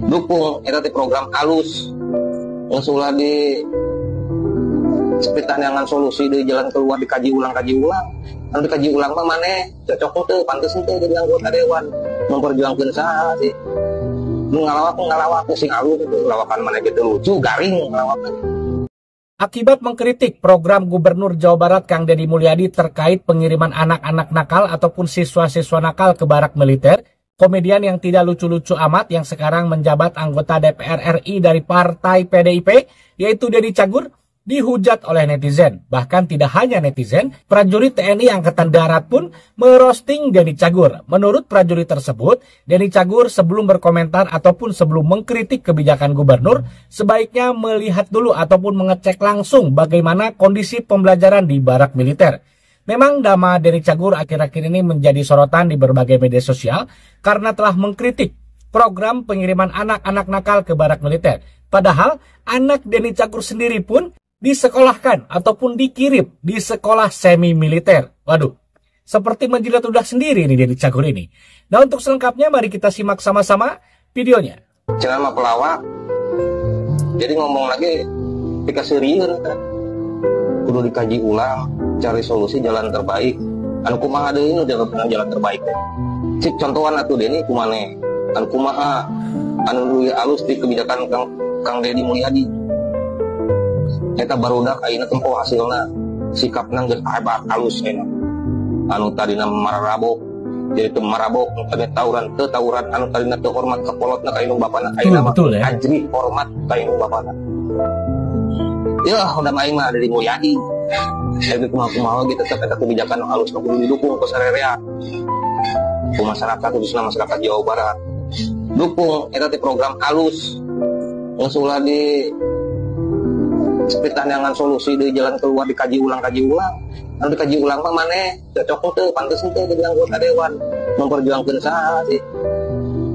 dukung eta teh program alus usulah di sepitan dengan solusi di jalan keluar dikaji ulang anu dikaji ulang mah maneh cocok teu pantes teu jadi anggota dewan memperjuangkeun saha sih ngalawak sing alus itu lawakan maneh gitu lucu garing ngalawak. Akibat mengkritik program Gubernur Jawa Barat Kang Deddy Mulyadi terkait pengiriman anak-anak nakal ataupun siswa-siswa nakal ke barak militer, komedian yang tidak lucu-lucu amat yang sekarang menjabat anggota DPR RI dari Partai PDIP, yaitu Deddy Cagur, dihujat oleh netizen. Bahkan tidak hanya netizen, prajurit TNI Angkatan Darat pun merosting Deddy Cagur. Menurut prajurit tersebut, Deddy Cagur sebelum berkomentar ataupun sebelum mengkritik kebijakan gubernur, sebaiknya melihat dulu ataupun mengecek langsung bagaimana kondisi pembelajaran di barak militer. Memang nama Deddy Cagur akhir-akhir ini menjadi sorotan di berbagai media sosial karena telah mengkritik program pengiriman anak-anak nakal ke barak militer. Padahal anak Deddy Cagur sendiri pun disekolahkan ataupun dikirim di sekolah semi militer. Waduh, seperti menjilat ludah sendiri nih Deddy Cagur ini. Nah, untuk selengkapnya mari kita simak sama-sama videonya. Jangan mah pelawak. Jadi ngomong lagi dikasih rieur kan. Kudu dikaji ulang, cari solusi jalan terbaik. Anu kumaha deui nu jalan terbaik. Cik contohan atuh Deni kumane. Anu kumaha anu luwih alus di kebijakan Kang Deddy Mulyadi. Eta barudak ayeuna tempo hasilna sikapna geus halus ena. Anu tadina marabok jadi teu marabok teu tawuran anu tadina teu hormat ka kolotna ka indung bapana ayeuna mah ajri hormat ka indung bapana. Ya udah main mah dari Mulyadi. Jadi kumaha gitu tetep eta kebijakan halus nu kudu didukung ku sarerea. Ku masyarakat khususna masyarakat Jawa Barat. Dukung eta teh program halus usulah di sepitan dengan solusi di jalan keluar dikaji ulang anu dikaji ulang mah maneh cocok teu pantes teu jadi anggota dewan memperjuangkeun saha sih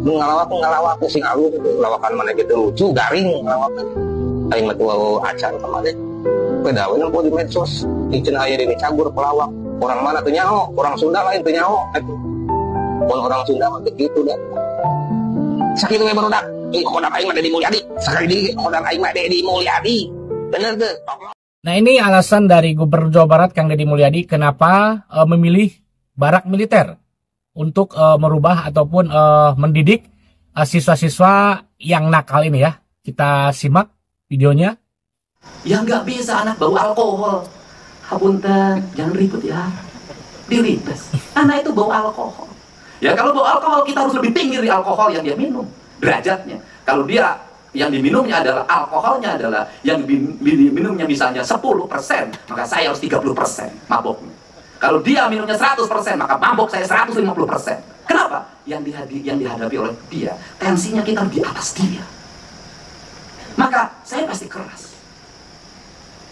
ngalawak sing alus itu lawakan maneh gitu lucu garing ngalawak aing mah tuh acan kemarin pedawe nempo di medsos diceun aya Deddy Cagur pelawak orang mana teu nyaho orang Sunda lain teu nyaho atuh orang Sunda mah begitu dah sakitu we barudak kodam aing mah Deddy Mulyadi sakali deui kodam aing mah Deddy Mulyadi. Bener tuh. Nah, ini alasan dari Gubernur Jawa Barat Kang Deddy Mulyadi kenapa memilih barak militer untuk merubah ataupun mendidik siswa-siswa yang nakal ini ya. Kita simak videonya. Ya nggak bisa anak bau alkohol. Hapunten, jangan ribut ya. Diribes. Anak itu bau alkohol. Ya kalau bau alkohol kita harus lebih tinggi dari alkohol yang dia minum derajatnya. Kalau dia yang diminumnya adalah alkoholnya adalah yang diminumnya misalnya 10%, maka saya harus 30% maboknya. Kalau dia minumnya 100%, maka mabok saya 150%. Kenapa? Yang dihadapi oleh dia, tensinya kita di atas dia. Maka saya pasti keras.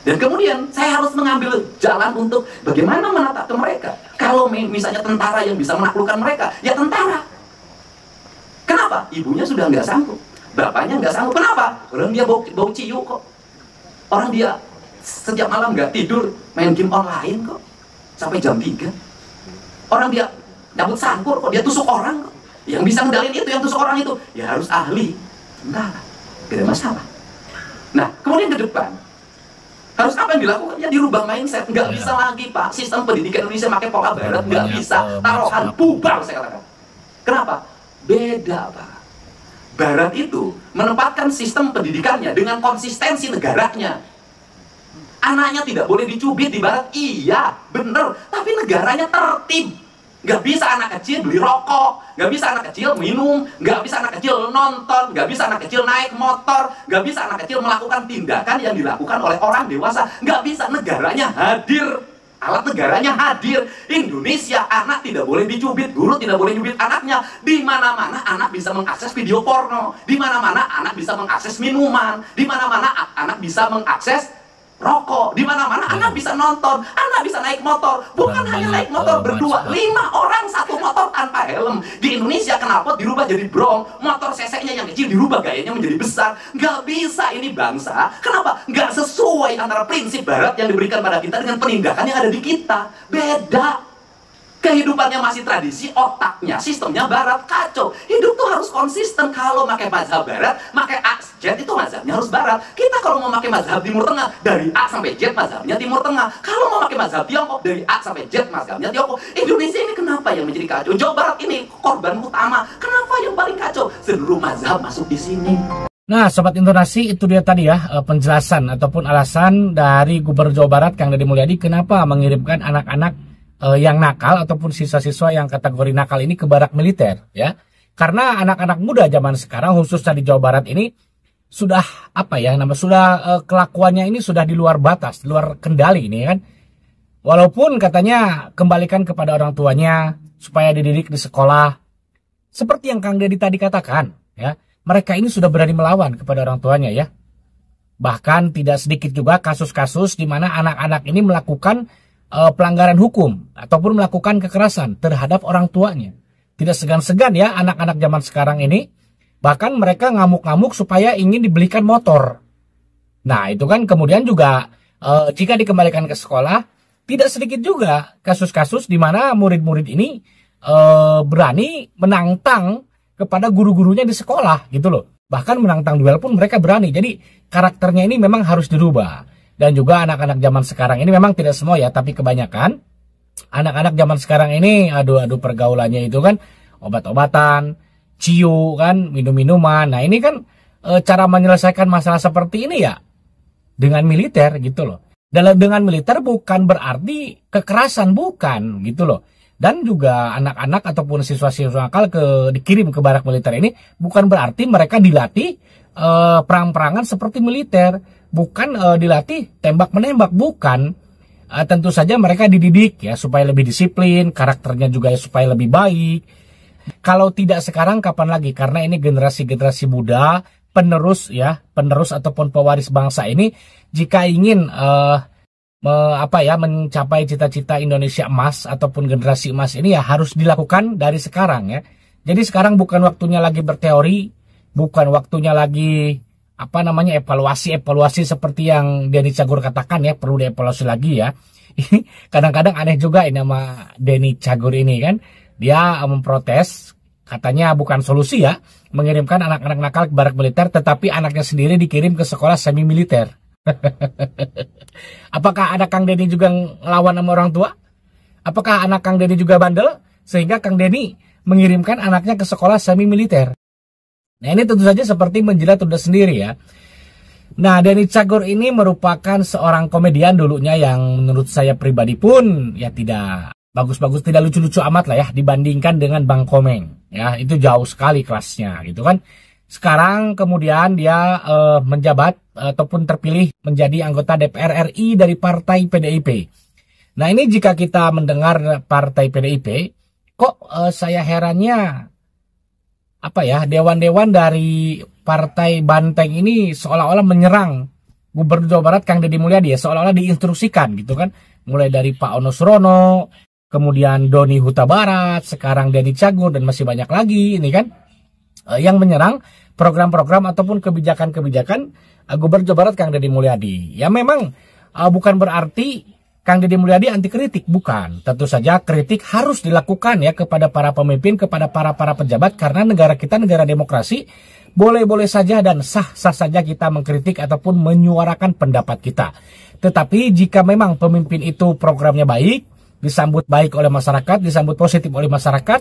Dan kemudian saya harus mengambil jalan untuk bagaimana menatap ke mereka. Kalau misalnya tentara yang bisa menaklukkan mereka, ya tentara. Kenapa? Ibunya sudah nggak sanggup. Bapaknya nggak sanggup. Kenapa? Orang dia bau ciu kok. Orang dia setiap malam nggak tidur main game online kok sampai jam 3. Orang dia cabut sangkur kok, dia tusuk orang kok. Yang bisa ngendalin itu, yang tusuk orang itu ya harus ahli. Enggak, gak ada masalah. Nah, kemudian ke depan harus apa yang dilakukan? Ya dirubah mindset. Nggak bisa lagi Pak, sistem pendidikan Indonesia pakai pola barat, nggak bisa. Taruhan bubar saya katakan. Kenapa? Beda Pak. Barat itu menempatkan sistem pendidikannya dengan konsistensi negaranya. Anaknya tidak boleh dicubit di Barat, iya, bener. Tapi negaranya tertib. Gak bisa anak kecil beli rokok, gak bisa anak kecil minum, gak bisa anak kecil nonton, gak bisa anak kecil naik motor, gak bisa anak kecil melakukan tindakan yang dilakukan oleh orang dewasa. Gak bisa, negaranya hadir. Alat negaranya hadir. Indonesia, anak tidak boleh dicubit, guru tidak boleh nyubit anaknya. Di mana-mana anak bisa mengakses video porno, di mana-mana anak bisa mengakses minuman, di mana-mana anak bisa mengakses rokok, di mana-mana anak bisa nonton, anak bisa naik motor. Bukan hanya naik motor berdua, 5 orang satu motor tanpa helm. Di Indonesia kenapa dirubah jadi brong? Motor cc-nya yang kecil dirubah gayanya menjadi besar. Gak bisa ini bangsa. Kenapa? Gak sesuai antara prinsip barat yang diberikan pada kita dengan penindakan yang ada di kita. Beda. Kehidupannya masih tradisi, otaknya, sistemnya barat, kacau. Hidup tuh harus konsisten. Kalau pakai mazhab barat, pakai A, Z itu mazhabnya harus barat. Kita kalau mau pakai mazhab Timur Tengah, dari A sampai Z mazhabnya Timur Tengah. Kalau mau pakai mazhab Tiongkok, dari A sampai Z mazhabnya Tiongkok. Indonesia ini kenapa yang menjadi kacau? Jawa Barat ini korban utama. Kenapa yang paling kacau? Seluruh mazhab masuk di sini. Nah, Sobat Intonasi, itu dia tadi ya penjelasan ataupun alasan dari Gubernur Jawa Barat Kang Deddy Mulyadi kenapa mengirimkan anak-anak yang nakal ataupun siswa-siswa yang kategori nakal ini ke barak militer ya. Karena anak-anak muda zaman sekarang khususnya di Jawa Barat ini sudah kelakuannya ini sudah di luar batas, di luar kendali ini kan. Walaupun katanya kembalikan kepada orang tuanya supaya dididik di sekolah. Seperti yang Kang Deddy tadi katakan ya, mereka ini sudah berani melawan kepada orang tuanya ya. Bahkan tidak sedikit juga kasus-kasus di mana anak-anak ini melakukan pelanggaran hukum ataupun melakukan kekerasan terhadap orang tuanya. Tidak segan-segan ya anak-anak zaman sekarang ini. Bahkan mereka ngamuk-ngamuk supaya ingin dibelikan motor. Nah itu kan kemudian juga jika dikembalikan ke sekolah, tidak sedikit juga kasus-kasus di mana murid-murid ini berani menantang kepada guru-gurunya di sekolah gitu loh. Bahkan menantang duel pun mereka berani. Jadi karakternya ini memang harus dirubah. Dan juga anak-anak zaman sekarang ini memang tidak semua ya, tapi kebanyakan anak-anak zaman sekarang ini aduh pergaulannya itu kan obat-obatan, ciu kan, minum-minuman. Nah ini kan cara menyelesaikan masalah seperti ini ya dengan militer gitu loh. Dengan militer bukan berarti kekerasan, bukan gitu loh. Dan juga anak-anak ataupun siswa-siswa nakal dikirim ke barak militer ini bukan berarti mereka dilatih perang-perangan seperti militer. Bukan dilatih tembak-menembak, bukan. Tentu saja mereka dididik ya supaya lebih disiplin, karakternya juga supaya lebih baik. Kalau tidak sekarang kapan lagi? Karena ini generasi-generasi muda, penerus ataupun pewaris bangsa ini jika ingin mencapai cita-cita Indonesia emas ataupun generasi emas ini ya harus dilakukan dari sekarang ya. Jadi sekarang bukan waktunya lagi berteori, bukan waktunya lagi evaluasi seperti yang Denny Cagur katakan ya, perlu dievaluasi lagi ya. Kadang-kadang aneh juga ini nama Denny Cagur ini kan, dia memprotes katanya bukan solusi ya mengirimkan anak-anak nakal ke barak militer, tetapi anaknya sendiri dikirim ke sekolah semi militer. Apakah ada Kang Denny juga ngelawan sama orang tua? Apakah anak Kang Denny juga bandel sehingga Kang Denny mengirimkan anaknya ke sekolah semi militer? Nah ini tentu saja seperti menjilat ludah sendiri ya. Nah Denny Cagur ini merupakan seorang komedian dulunya yang menurut saya pribadi pun ya tidak bagus-bagus, tidak lucu-lucu amat lah ya dibandingkan dengan Bang Komeng. Ya itu jauh sekali kelasnya gitu kan. Sekarang kemudian dia menjabat ataupun terpilih menjadi anggota DPR RI dari Partai PDIP. Nah ini jika kita mendengar Partai PDIP, kok saya herannya dewan-dewan dari Partai Banteng ini seolah-olah menyerang Gubernur Jawa Barat Kang Deddy Mulyadi ya, seolah-olah diinstruksikan gitu kan. Mulai dari Pak Ono Surono, kemudian Doni Huta Barat, sekarang Denny Cagur dan masih banyak lagi ini kan yang menyerang program-program ataupun kebijakan-kebijakan Gubernur Jawa Barat Kang Deddy Mulyadi. Ya memang bukan berarti Kang Deddy Mulyadi anti kritik, bukan. Tentu saja kritik harus dilakukan ya kepada para pemimpin, kepada para pejabat, karena negara kita negara demokrasi, boleh-boleh saja dan sah-sah saja kita mengkritik ataupun menyuarakan pendapat kita. Tetapi jika memang pemimpin itu programnya baik, disambut baik oleh masyarakat, disambut positif oleh masyarakat,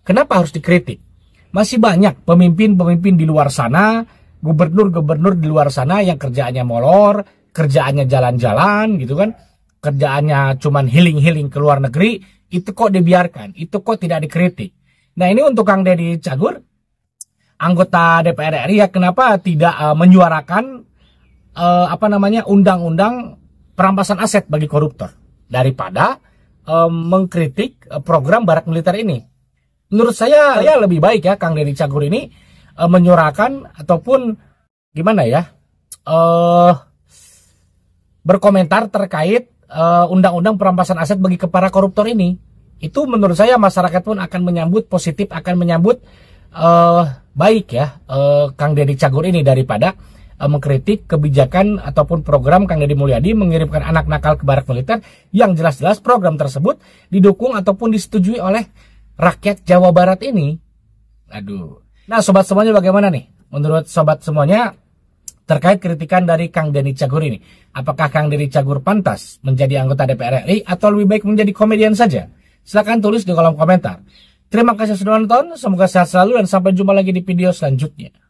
kenapa harus dikritik? Masih banyak pemimpin-pemimpin di luar sana, gubernur-gubernur di luar sana yang kerjaannya molor, kerjaannya jalan-jalan gitu kan. Kerjaannya cuman healing-healing ke luar negeri, itu kok dibiarkan, itu kok tidak dikritik. Nah ini untuk Kang Denny Cagur, anggota DPR RI ya, kenapa tidak menyuarakan undang-undang perampasan aset bagi koruptor daripada mengkritik program barak militer ini. Menurut saya lebih baik ya Kang Denny Cagur ini menyuarakan ataupun berkomentar terkait undang-undang perampasan aset bagi para koruptor ini. Itu menurut saya masyarakat pun akan menyambut positif, akan menyambut baik ya Kang Denny Cagur ini daripada mengkritik kebijakan ataupun program Kang Deddy Mulyadi mengirimkan anak nakal ke barak militer yang jelas-jelas program tersebut didukung ataupun disetujui oleh rakyat Jawa Barat ini. Aduh. Nah, sobat semuanya bagaimana nih? Menurut sobat semuanya terkait kritikan dari Kang Denny Cagur ini, apakah Kang Denny Cagur pantas menjadi anggota DPR RI atau lebih baik menjadi komedian saja? Silahkan tulis di kolom komentar. Terima kasih sudah nonton, semoga sehat selalu dan sampai jumpa lagi di video selanjutnya.